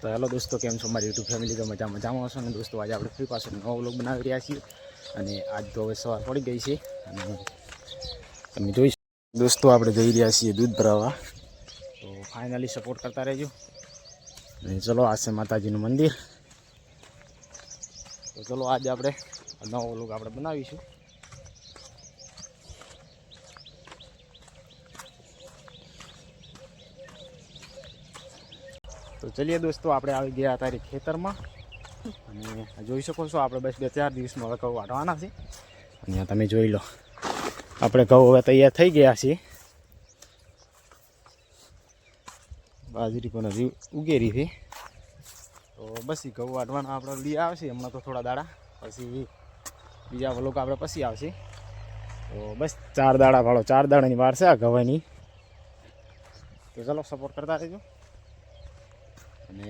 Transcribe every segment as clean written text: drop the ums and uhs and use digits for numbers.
તો હેલો દોસ્તો, કેમ છો મારી યુટ્યુબ ફેમિલી? તો મજામાં હશો ને દોસ્તો. આજે આપણે ફ્રી પાસે નવો વ્લોગ બનાવી રહ્યા છીએ અને આજ તો હવે સવાર પડી ગઈ છે અને તમે જોઈ દોસ્તો આપણે જઈ રહ્યા છીએ દૂધ ભરાવવા. તો ફાઇનલી સપોર્ટ કરતા રહેજો. અને ચલો, આ છે માતાજીનું મંદિર. તો ચલો આજે આપણે નવો વ્લોગ આપણે બનાવીશું. તો ચલીએ દોસ્તો, આપણે આવી ગયા અત્યારે ખેતરમાં અને જોઈ શકો છો આપણે બસ 2-4 દિવસમાં હવે ઘઉં વાટવાના છે. અને તમે જોઈ લો, આપણે ઘઉં હવે તૈયાર થઈ ગયા છીએ. બાજરી પણ હજી ઉગેરી છે. તો બસ એ ઘઉં વાટવાના આપણે લઈ આવશે હમણાં તો થોડા દાડા, પછી બીજા વ્લોગ આપણે પછી આવશે. તો બસ 4 દાડા વાળો 4 દાડાની વાર છે આ ઘઉંની. તો ચલો સપોર્ટ કરતા રહેજો. અને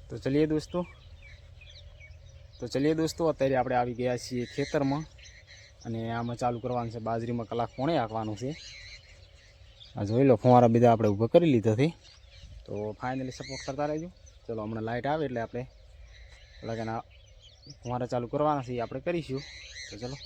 તો ચલીએ દોસ્તો અત્યારે આપણે આવી ગયા છીએ ખેતરમાં અને આમાં ચાલુ કરવાનું છે. બાજરીમાં કલાક પોણે હાંકવાનું છે. આ જોઈ લો, ફુવારા બધા આપણે ઊભો કરી લીધા છે. તો ફાઇનલી સપોર્ટ કરતા રહેજો. ચલો, હમણાં લાઇટ આવે એટલે આપણે લગન ફુવારા ચાલુ કરવાના છે, આપણે કરીશું. તો ચલો.